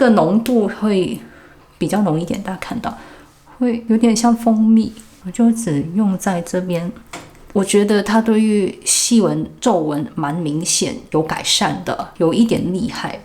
个浓度会比较浓一点，大家看到会有点像蜂蜜，我就只用在这边。我觉得它对于细纹皱纹蛮明显，有改善的，有一点厉害，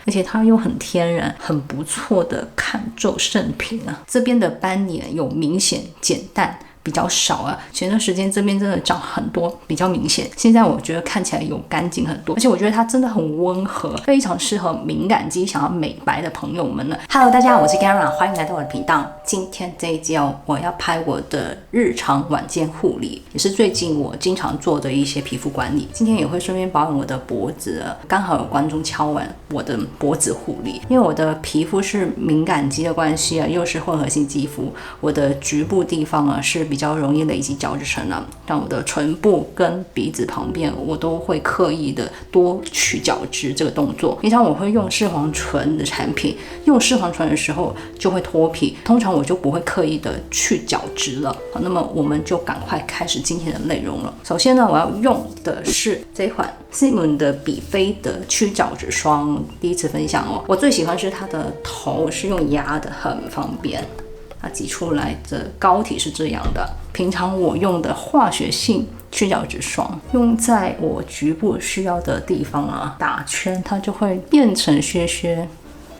而且它又很天然，很不错的抗皱圣品啊。这边的斑点有明显减淡，比较少啊。前段时间这边真的长很多，比较明显。现在我觉得看起来有干净很多，而且我觉得它真的很温和，非常适合敏感肌想要美白的朋友们呢。Hello， 大家好，我是 Gara， 欢迎来到我的频道。今天这一集我要拍我的日常晚间护理，也是最近我经常做的一些皮肤管理。今天也会顺便保养我的脖子，刚好有观众敲完我的脖子护理，因为我的皮肤是敏感肌的关系啊，又是混合性肌肤，我的局部地方啊是比较容易累积角质层啊，像我的唇部跟鼻子旁边，我都会刻意的多去角质这个动作。平常我会用视黄醇的产品，用视黄醇的时候就会脱皮，通常我就不会刻意的去角质了。好，那么我们就赶快开始今天的内容了。首先呢，我要用的是这款 Simon 的比菲的去角质霜，第一次分享哦。我最喜欢是它的头是用压的，很方便。它挤出来的膏体是这样的。平常我用的化学性去角质霜，用在我局部需要的地方啊，打圈它就会变成屑屑。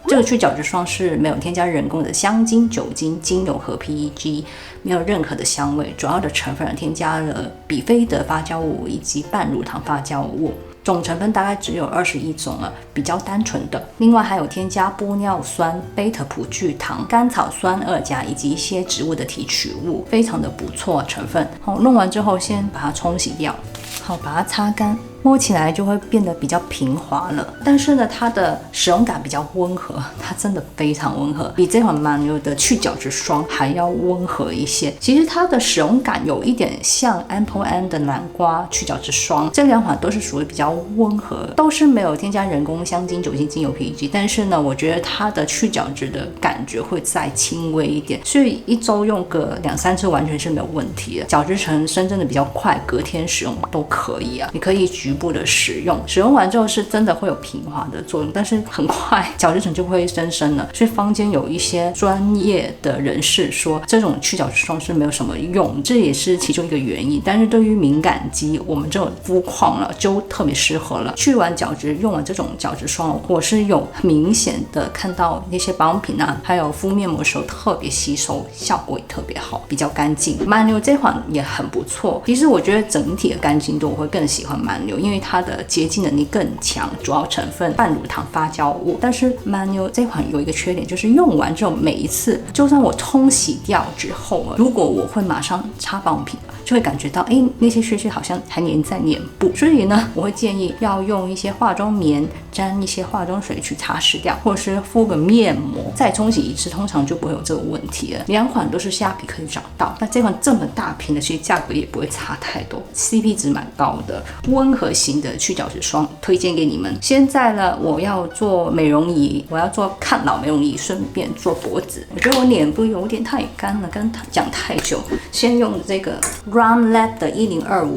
这个去角质霜是没有添加人工的香精、酒精、精油和 PEG， 没有任何的香味，主要的成分添加了比菲的发酵物以及半乳糖发酵物。总成分大概只有21种了，比较单纯的。另外还有添加玻尿酸、贝塔葡聚糖、甘草酸二钾以及一些植物的提取物，非常的不错成分。好，弄完之后先把它冲洗掉，好，把它擦干。摸起来就会变得比较平滑了，但是呢，它的使用感比较温和，它真的非常温和，比这款 Manuel 的去角质霜还要温和一些。其实它的使用感有一点像 Ample 的南瓜去角质霜，这两款都是属于比较温和，都是没有添加人工香精、酒精、精油、PEG， 但是呢，我觉得它的去角质的感觉会再轻微一点，所以一周用个2-3次完全是没有问题的。角质层生真的比较快，隔天使用都可以啊，你可以局部的使用完之后是真的会有平滑的作用，但是很快角质层就会生生了。所以坊间有一些专业的人士说，这种去角质霜是没有什么用，这也是其中一个原因。但是对于敏感肌，我们这种肤况了就特别适合了。去完角质，用完这种角质霜，我是有明显的看到那些保养品啊，还有敷面膜的时候特别吸收，效果也特别好，比较干净。Manuel 这款也很不错，其实我觉得整体的干净度我会更喜欢Manuel，因为它的洁净能力更强，主要成分半乳糖发酵物。但是 Manuel 这款有一个缺点，就是用完之后每一次，就算我冲洗掉之后，如果我会马上擦保养品，就会感觉到那些屑屑好像还粘在脸部，所以呢，我会建议要用一些化妆棉沾一些化妆水去擦拭掉，或者是敷个面膜再冲洗一次，通常就不会有这个问题了。两款都是虾皮可以找到，那这款这么大瓶的，其实价格也不会差太多， CP 值蛮高的，温和型的去角质霜推荐给你们。现在呢，我要做美容仪，我要做抗老美容仪，顺便做脖子。我觉得我脸部有点太干了，刚讲太久，先用这个 Run Lab 的1025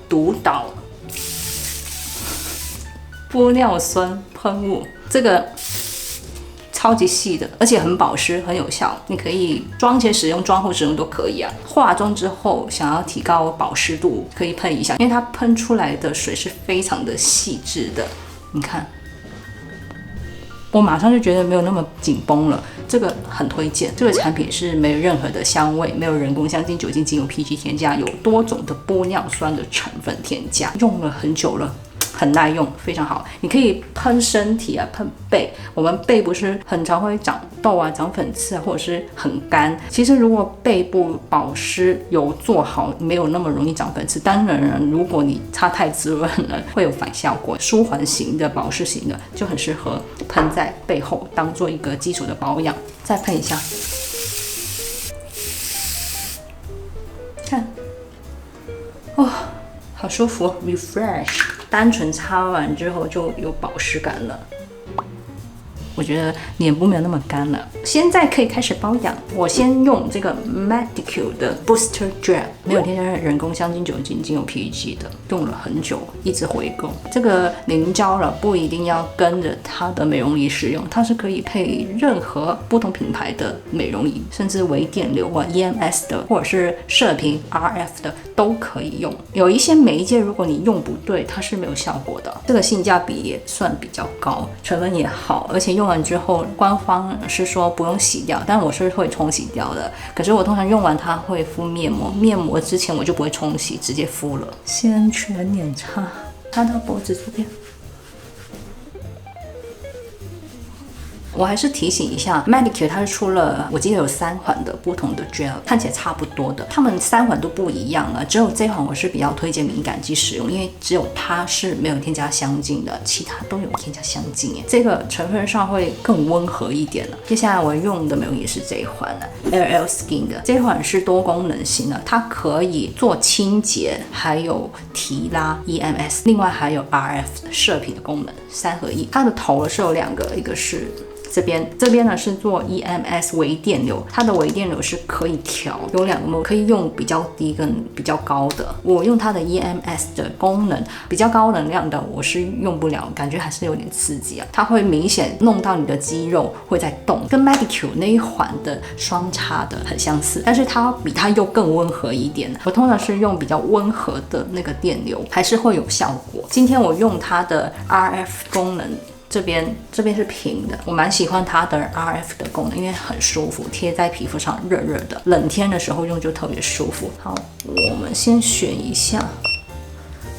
独岛玻尿酸喷雾，这个超级细的，而且很保湿，很有效。你可以妆前使用、妆后使用都可以啊。化妆之后想要提高保湿度，可以喷一下，因为它喷出来的水是非常的细致的。你看，我马上就觉得没有那么紧绷了。这个很推荐，这个产品是没有任何的香味，没有人工香精、酒精、精油、PG 添加，有多种的玻尿酸的成分添加，用了很久了。很耐用，非常好。你可以喷身体啊，喷背。我们背不是很常会长痘啊、长粉刺啊，或者是很干。其实如果背部保湿有做好，没有那么容易长粉刺。当然，如果你擦太滋润了，会有反效果。舒缓型的、保湿型的就很适合喷在背后，当做一个基础的保养。再喷一下，看，哦，好舒服 ，refresh。单纯擦完之后就有保湿感了，我觉觉得脸部没有那么干了。现在可以开始保养，我先用这个 Medicure 的 Booster Gel， 没有添加人工香精、酒精、精油、PEG 的，用了很久，一直回购。这个凝胶了不一定要跟着它的美容仪使用，它是可以配任何不同品牌的美容仪，甚至微电流啊、EMS 的，或者是射频 RF 的都可以用。有一些媒介如果你用不对，它是没有效果的。这个性价比也算比较高，成分也好，而且用完之后官方是说不用洗掉，但我是会冲洗掉的。可是我通常用完它会敷面膜，面膜之前我就不会冲洗，直接敷了。先全脸擦到脖子这边。我还是提醒一下 Medicure 它是出了我记得有3款的不同的 gel， 看起来差不多的，它们3款都不一样了，只有这款我是比较推荐敏感肌使用，因为只有它是没有添加香精的，其他都有添加香精耶，这个成分上会更温和一点了。接下来我用的美容仪是这一款了 LL Skin 的，这款是多功能型的，它可以做清洁，还有提拉 EMS， 另外还有 RF 射频的功能，3合1。它的头是有2个，一个是这边呢是做 EMS 微电流，它的微电流是可以调，有2个 mode， 可以用比较低跟比较高的。我用它的 EMS 的功能，比较高能量的我是用不了，感觉还是有点刺激啊，它会明显弄到你的肌肉会在动，跟 Medicure 那一款的双叉的很相似，但是它比它又更温和一点。我通常是用比较温和的那个电流，还是会有效果。今天我用它的 RF 功能。这边是平的，我蛮喜欢它的 RF 的功能，因为很舒服，贴在皮肤上热热的，冷天的时候用就特别舒服。好，我们先选一下，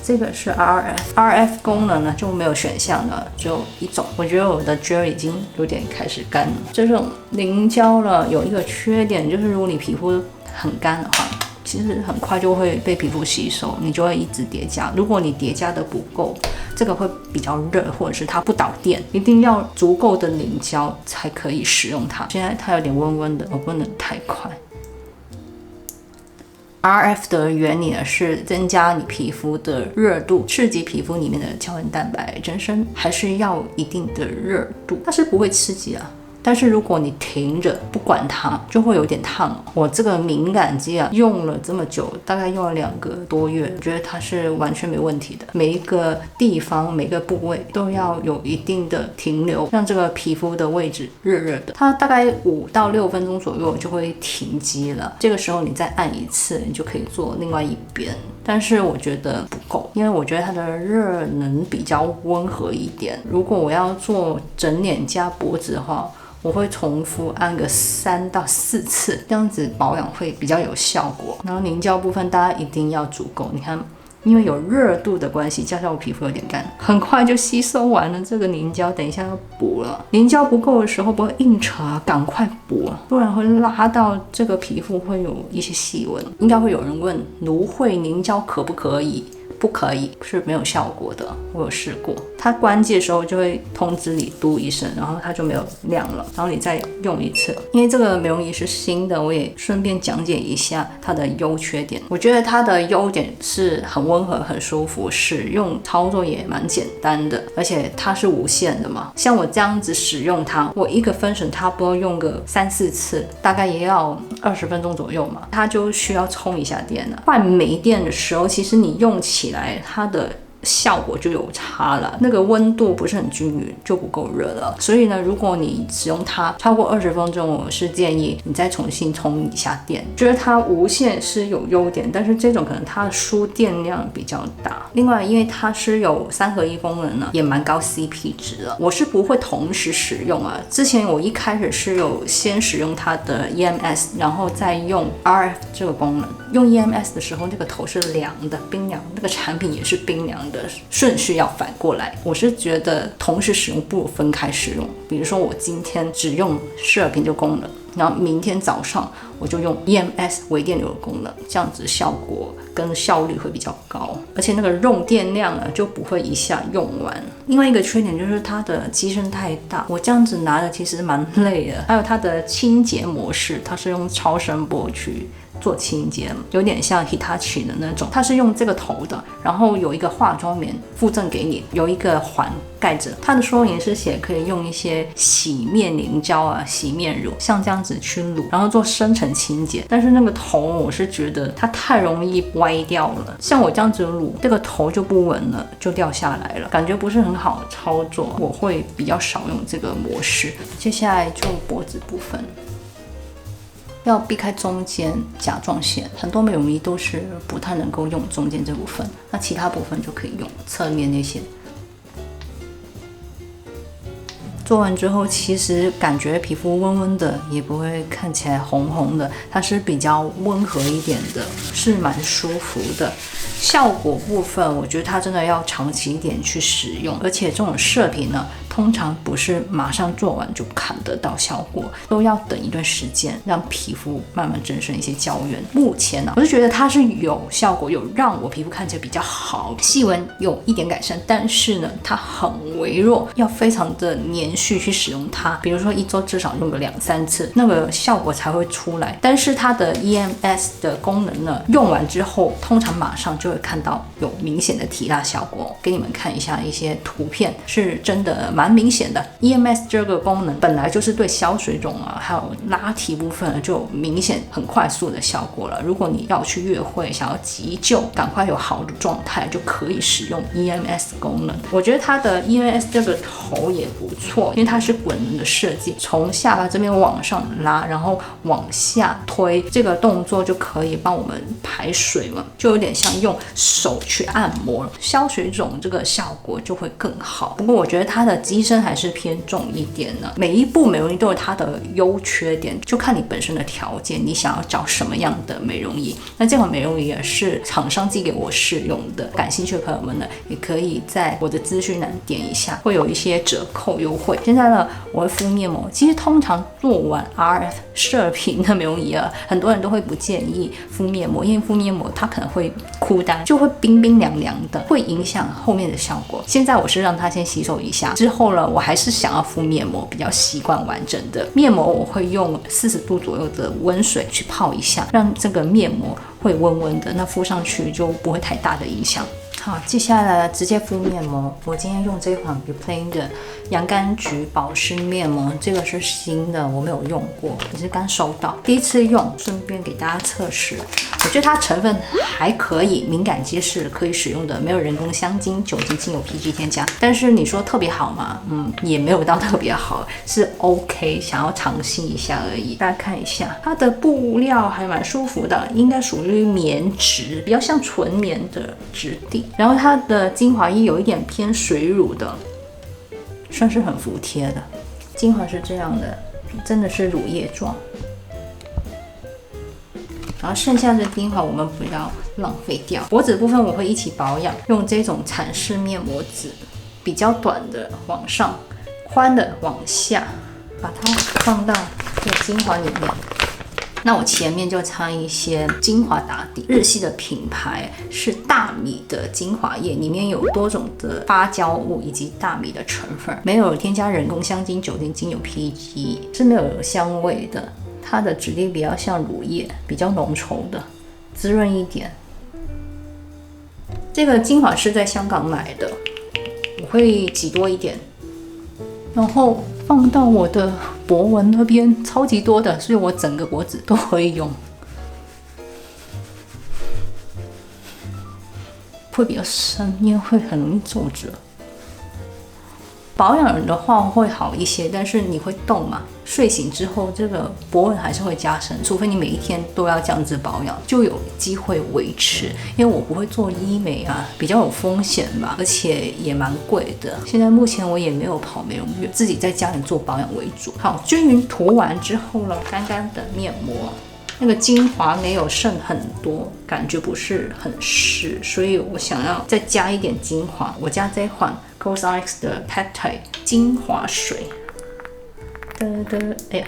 这个是 RF 功能呢就没有选项了，只有一种。我觉得我的 gel 已经有点开始干了。这种凝胶了有一个缺点，就是如果你皮肤很干的话，其实很快就会被皮肤吸收，你就会一直叠加。如果你叠加的不够，这个会比较热，或者是它不导电，一定要足够的凝胶才可以使用它。现在它有点温温的，我不能太快。RF 的原理呢是增加你皮肤的热度，刺激皮肤里面的胶原蛋白增生，还是要一定的热度，它是不会刺激啊。但是如果你停着不管它，就会有点烫。我这个敏感肌啊，用了这么久，大概用了2个多月，我觉得它是完全没问题的。每一个地方、每个部位都要有一定的停留，让这个皮肤的位置热热的。它大概5到6分钟左右就会停机了，这个时候你再按一次，你就可以做另外一边。但是我觉得不够，因为我觉得它的热能比较温和一点。如果我要做整脸加脖子的话，我会重复按个3到4次，这样子保养会比较有效果。然后凝胶部分大家一定要足够，你看，因为有热度的关系，加上我皮肤有点干，很快就吸收完了。这个凝胶等一下要补了，凝胶不够的时候不会硬扯，赶快补，不然会拉到这个皮肤会有一些细纹。应该会有人问芦荟凝胶可不可以？不可以，是没有效果的。我有试过，它关机的时候就会通知你嘟一声，然后它就没有亮了，然后你再用一次。因为这个美容仪是新的，我也顺便讲解一下它的优缺点。我觉得它的优点是很温和、很舒服，使用操作也蛮简单的，而且它是无线的嘛。像我这样子使用它，我一个分神差不多用个3、4次，大概也要20分钟左右嘛，它就需要充一下电了。快没电的时候，其实你用起来它的效果就有差了，那个温度不是很均匀，就不够热了。所以呢，如果你使用它超过20分钟，我是建议你再重新充一下电。觉得它无线是有优点，但是这种可能它的输电量比较大。另外，因为它是有3合1功能呢，也蛮高 CP 值的。我是不会同时使用啊。之前我一开始是有先使用它的 EMS， 然后再用 RF 这个功能。用 EMS 的时候，那个头是凉的，冰凉，那个产品也是冰凉的，顺序要反过来。我是觉得同时使用不如分开使用。比如说我今天只用射频的功能，然后明天早上我就用 EMS 微电流的功能，这样子效果跟效率会比较高，而且那个用电量呢就不会一下用完。另外一个缺点就是它的机身太大，我这样子拿的其实蛮累的。还有它的清洁模式，它是用超声波去做清洁，有点像 Hitachi 的那种，它是用这个头的，然后有一个化妆棉附赠给你，有一个环盖着。它的说明是写可以用一些洗面凝胶啊、洗面乳，像这样子去撸，然后做深层清洁。但是那个头我是觉得它太容易歪掉了，像我这样子撸，这个头就不稳了，就掉下来了，感觉不是很好操作，我会比较少用这个模式。接下来就脖子部分。要避开中间甲状腺，很多美容仪都是不太能够用中间这部分，那其他部分就可以用侧面那些。做完之后，其实感觉皮肤温温的，也不会看起来红红的，它是比较温和一点的，是蛮舒服的。效果部分，我觉得它真的要长期一点去使用，而且这种射频呢，通常不是马上做完就看得到效果，都要等一段时间，让皮肤慢慢增生一些胶原。目前呢，我是觉得它是有效果，有让我皮肤看起来比较好，细纹有一点改善，但是呢，它很微弱，要非常的连续去使用它，比如说一周至少用个2-3次，那个效果才会出来。但是它的 EMS 的功能呢，用完之后，通常马上就会看到有明显的提拉效果。给你们看一下一些图片，是真的蛮明显的。EMS 这个功能本来就是对消水肿啊，还有拉提部分就有明显很快速的效果了。如果你要去约会，想要急救，赶快有好的状态，就可以使用 EMS 功能。我觉得它的 EMS 这个头也不错，因为它是滚轮的设计，从下巴这边往上拉，然后往下推，这个动作就可以帮我们排水嘛，就有点像用手去按摩，消水肿这个效果就会更好。不过我觉得它的机身还是偏重一点呢。每一部美容仪都有它的优缺点，就看你本身的条件，你想要找什么样的美容仪。那这款美容仪也是厂商寄给我试用的，感兴趣的朋友们呢，也可以在我的资讯栏点一下，会有一些折扣优惠。现在呢，我会敷面膜。其实通常做完 RF 射频的美容仪啊，很多人都会不建议敷面膜，因为敷面膜它可能会哭单，就会冰冰凉凉的，会影响后面的效果。现在我是让它先吸收一下，之后呢，我还是想要敷面膜，比较习惯完整的面膜，我会用40度左右的温水去泡一下，让这个面膜会温温的，那敷上去就不会太大的影响。好，接下来直接敷面膜。我今天用这款 Replain 的洋甘菊保湿面膜，这个是新的，我没有用过，也是刚收到，第一次用，顺便给大家测试。我觉得它成分还可以，敏感肌是可以使用的，没有人工香精、酒精、精油、PG 添加。但是你说特别好吗？也没有到特别好，是 OK， 想要尝试一下而已。大家看一下，它的布料还蛮舒服的，应该属于棉质，比较像纯棉的质地。然后它的精华液有一点偏水乳的，算是很服帖的。精华是这样的，真的是乳液状。然后剩下的精华我们不要浪费掉。脖子部分我会一起保养，用这种蚕式面膜纸，比较短的往上，宽的往下，把它放到这个精华里面。那我前面就擦一些精华打底，日系的品牌是大米的精华液，里面有多种的发胶物以及大米的成分，没有添加人工香精、酒精、精油、PG， 是没有香味的。它的质地比较像乳液，比较浓稠的，滋润一点。这个精华是在香港买的，我会挤多一点，然后放到我的脖纹那边，超级多的，所以我整个脖子都可以用，会比较深，因为会很容易皱褶。保养的话会好一些，但是你会动嘛？睡醒之后，这个脖纹还是会加深，除非你每一天都要这样子保养，就有机会维持。因为我不会做医美啊，比较有风险吧，而且也蛮贵的。现在目前我也没有跑美容院，自己在家里做保养为主。好，均匀涂完之后呢，干干的面膜。那个精华没有剩很多，感觉不是很湿，所以我想要再加一点精华。我加这款 COSRX 的 Peptide 精华水。哎呀，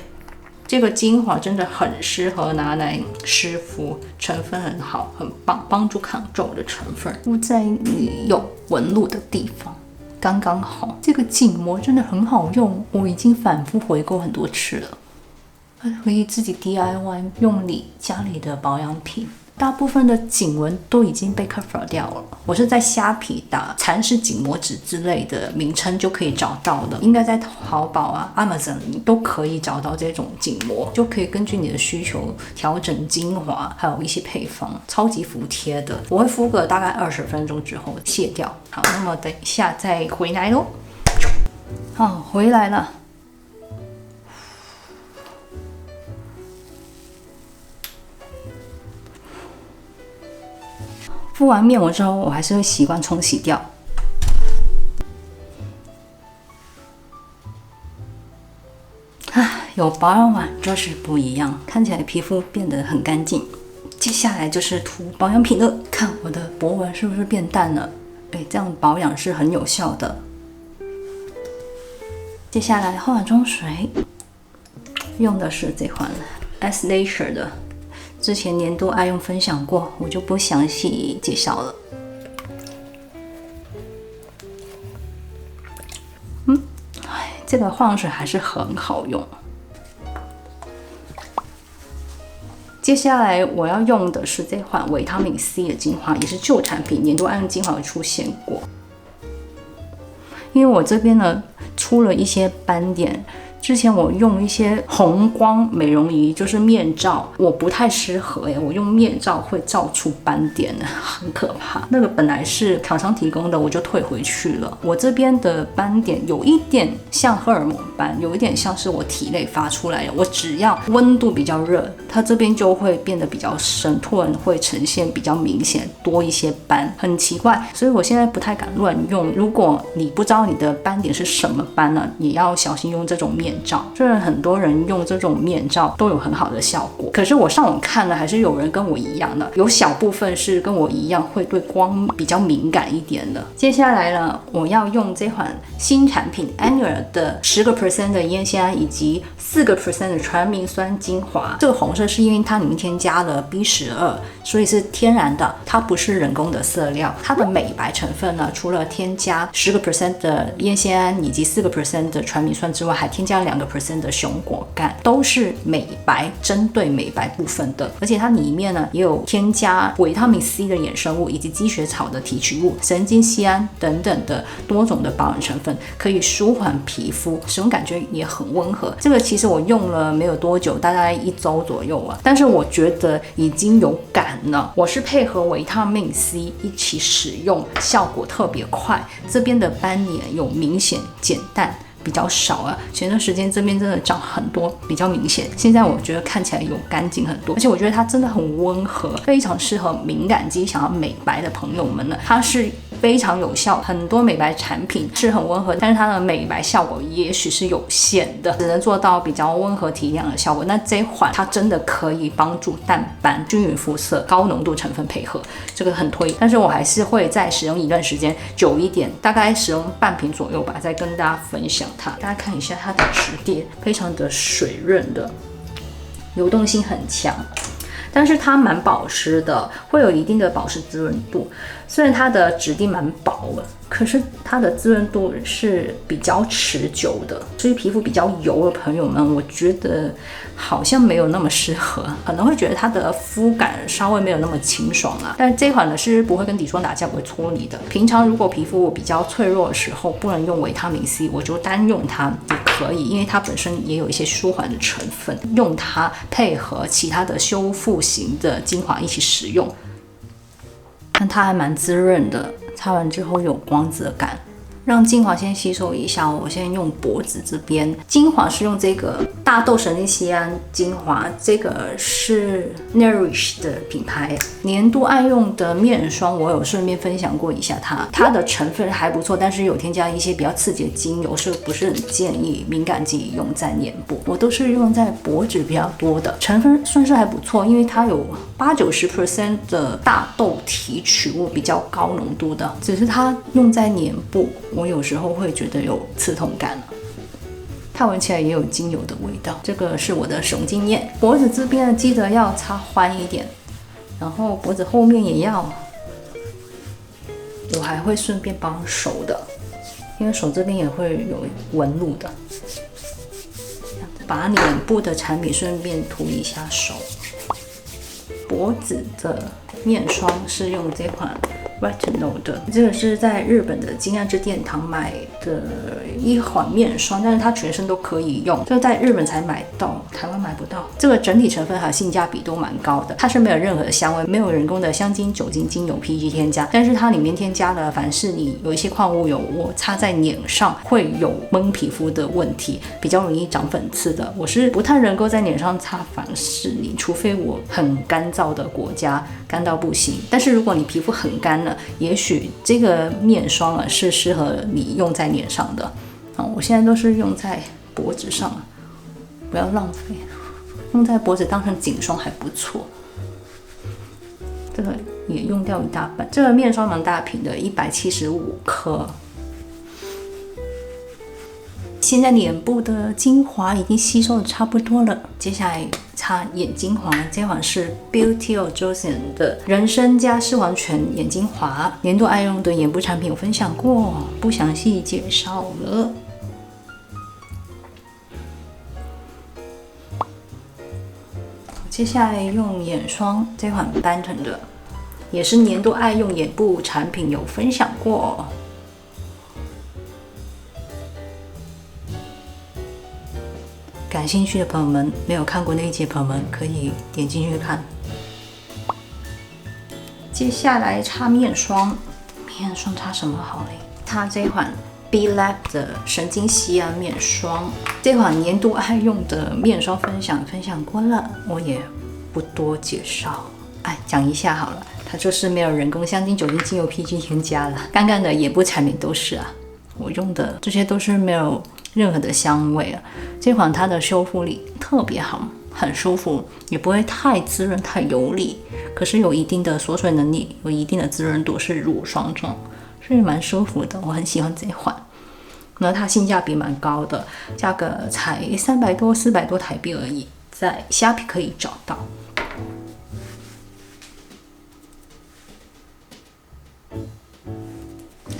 这个精华真的很适合拿来湿敷，成分很好，很棒，帮助抗皱的成分，敷在你有纹路的地方，刚刚好。这个颈膜真的很好用，我已经反复回购很多次了。可以自己 DIY 用家里的保养品。大部分的颈纹都已经被 cover 掉了，我是在虾皮打蚕丝紧膜纸之类的名称就可以找到的，应该在淘宝啊 Amazon 都可以找到这种颈膜，就可以根据你的需求调整精华，还有一些配方，超级服帖的。我会敷个大概20分钟之后卸掉。好，那么等一下再回来咯。好，回来了。敷完面膜之后，我还是会习惯冲洗掉。有保养完就是不一样，看起来皮肤变得很干净。接下来就是涂保养品了，看我的脖纹是不是变淡了？这样保养是很有效的。接下来化妆水，用的是这款 Athleisure 的。之前年度爱用分享过，我就不详细介绍了。这个化妆水还是很好用。接下来我要用的是这款维他命 C 的精华，也是旧产品，年度爱用精华有出现过。因为我这边呢出了一些斑点。之前我用一些红光美容仪，就是面罩，我不太适合我用面罩会照出斑点，很可怕。那个本来是厂商提供的，我就退回去了。我这边的斑点有一点像荷尔蒙斑，有一点像是我体内发出来的。我只要温度比较热，它这边就会变得比较深，突然会呈现比较明显，多一些斑，很奇怪。所以我现在不太敢乱用。如果你不知道你的斑点是什么斑呢，也要小心用这种面罩。虽然很多人用这种面罩都有很好的效果，可是我上网看了，还是有人跟我一样的，有小部分是跟我一样会对光比较敏感一点的。接下来呢，我要用这款新产品 Annual 的10% 的烟酰胺以及4% 的传明酸精华。这个红色是因为它里面添加了 B12，所以是天然的，它不是人工的色料。它的美白成分呢，除了添加10% 的烟酰胺以及4% 的传明酸之外，还添加2% 的熊果苷，都是美白，针对美白部分的。而且它里面呢也有添加维他命 C 的衍生物，以及积雪草的提取物、神经酰胺等等的多种的保养成分，可以舒缓皮肤，使用感觉也很温和。这个其实我用了没有多久，大概1周左右啊，但是我觉得已经有感了。我是配合维他命 C 一起使用，效果特别快，这边的斑点有明显减淡。比较少啊，前段时间这边真的长很多，比较明显。现在我觉得看起来有干净很多，而且我觉得它真的很温和，非常适合敏感肌想要美白的朋友们呢。它是非常有效，很多美白产品是很温和，但是它的美白效果也许是有限的，只能做到比较温和提亮的效果。那这一款它真的可以帮助淡斑、均匀肤色、高浓度成分配合，这个很推。但是我还是会再使用一段时间久一点，大概使用半瓶左右吧，再跟大家分享。大家看一下它的质地，非常的水润的，流动性很强，但是它蛮保湿的，会有一定的保湿滋润度。虽然它的质地蛮薄的，可是它的滋润度是比较持久的，所以皮肤比较油的朋友们，我觉得好像没有那么适合，可能会觉得它的肤感稍微没有那么清爽啊。但这款呢是不会跟底霜打架，不会搓泥的。平常如果皮肤比较脆弱的时候，不能用维他命 C， 我就单用它也可以，因为它本身也有一些舒缓的成分，用它配合其他的修复型的精华一起使用。但它还蛮滋润的，擦完之后有光泽感。让精华先吸收一下，我先用脖子这边，精华是用这个大豆神经酰胺精华，这个是 Nourish 的品牌年度爱用的面霜，我有顺便分享过一下它的成分还不错，但是有添加一些比较刺激的精油，是不是很建议敏感肌用在脸部？我都是用在脖子比较多的，成分算是还不错，因为它有80-90% 的大豆提取物，比较高浓度的，只是它用在脸部，我有时候会觉得有刺痛感，它闻起来也有精油的味道。这个是我的使用经验。脖子这边记得要擦宽一点，然后脖子后面也要。我还会顺便帮手的，因为手这边也会有纹路的。把脸部的产品顺便涂一下手。脖子的面霜是用这款 Retinol 的，这个是在日本的金安之殿堂买的一款面霜，但是它全身都可以用，这个在日本才买到，台湾买不到。这个整体成分还有性价比都蛮高的，它是没有任何的香味，没有人工的香精、酒精、精油、PG 添加，但是它里面添加了凡士尼，有一些矿物油，我擦在脸上会有闷皮肤的问题，比较容易长粉刺的。我是不太能够在脸上擦凡士尼，除非我很干燥的国家，干到不行。但是如果你皮肤很干了，也许这个面霜是适合你用在脸上的。我现在都是用在脖子上，不要浪费，用在脖子当成颈霜还不错。这个也用掉一大半，这个面霜蛮大瓶的，175克。现在脸部的精华已经吸收的差不多了，接下来擦眼精华，这款是 Beauty of Joseon 的人参加视黄泉眼精华，年度爱用的眼部产品有分享过，不详细介绍了。接下来用眼霜，这款 Benton 的，也是年度爱用眼部产品有分享过。感兴趣的朋友们，没有看过那一集的朋友们，可以点进去看。接下来擦面霜，面霜擦什么好嘞？擦这款 B Lab 的神经酰胺面霜，这款年度爱用的面霜分享过了，我也不多介绍。讲一下好了，它就是没有人工香精、酒精、精油、PG 添加了。刚刚的眼部产品都是啊，我用的这些都是没有任何的香味啊。这款它的修复力特别好，很舒服，也不会太滋润、太油腻，可是有一定的锁水能力，有一定的滋润度，是乳霜状，是蛮舒服的，我很喜欢这款。那它性价比蛮高的，价格才300多、400多台币而已，在虾皮可以找到。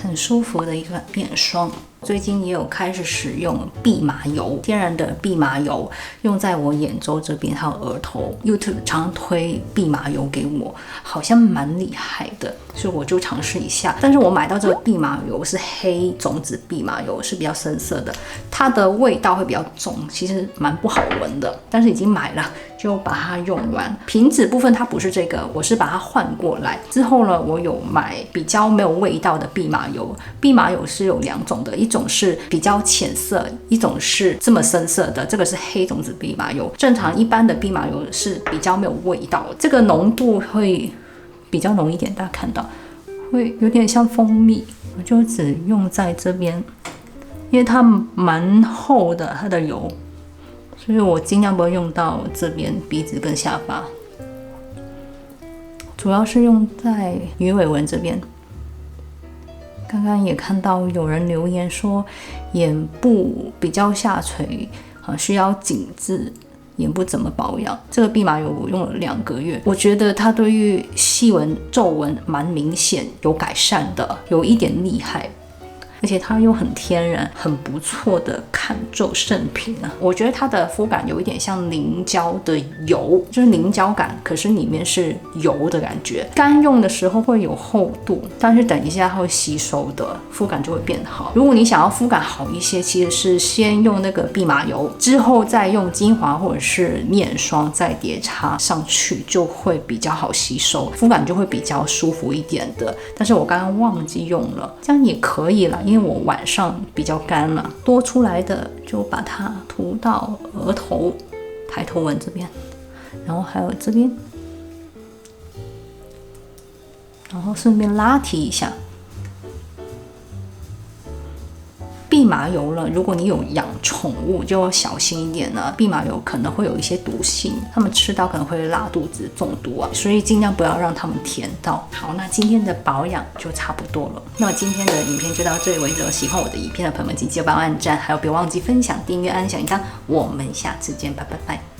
很舒服的一款面霜，最近也有开始使用蓖麻油，天然的蓖麻油，用在我眼周这边还有额头。YouTube 常推蓖麻油给我，好像蛮厉害的，所以我就尝试一下。但是我买到这个蓖麻油是黑种子蓖麻油，是比较深色的，它的味道会比较重，其实蛮不好闻的。但是已经买了，就把它用完。瓶子部分它不是这个，我是把它换过来之后呢，我有买比较没有味道的蓖麻油。蓖麻油是有2种的，一种是比较浅色，一种是这么深色的，这个是黑种子蓖麻油。正常一般的蓖麻油是比较没有味道，这个浓度会比较浓一点，大家看到会有点像蜂蜜，我就只用在这边，因为它蛮厚的，它的油，所以我尽量不会用到这边鼻子跟下巴，主要是用在鱼尾纹这边。刚刚也看到有人留言说眼部比较下垂，需要紧致，眼部怎么保养？这个蓖麻油我用了2个月，我觉得它对于细纹、皱纹蛮明显，有改善的，有一点厉害。而且它又很天然，很不错的抗皱圣品啊！我觉得它的肤感有一点像凝胶的油，就是凝胶感，可是里面是油的感觉。干用的时候会有厚度，但是等一下它会吸收的，肤感就会变好。如果你想要肤感好一些，其实是先用那个蓖麻油，之后再用精华或者是面霜再叠擦上去，就会比较好吸收，肤感就会比较舒服一点的。但是我刚刚忘记用了，这样也可以啦。因为我晚上比较干了，多出来的就把它涂到额头、抬头纹这边，然后还有这边，然后顺便拉提一下。蓖麻油了，如果你有养宠物，就要小心一点了。蓖麻油可能会有一些毒性，它们吃到可能会拉肚子、中毒啊，所以尽量不要让它们甜到。好，那今天的保养就差不多了。那么今天的影片就到这里为止了。喜欢我的影片的朋友们，请记得帮我按赞，还有别忘记分享、订阅、按响铃铛。我们下次见，拜拜拜。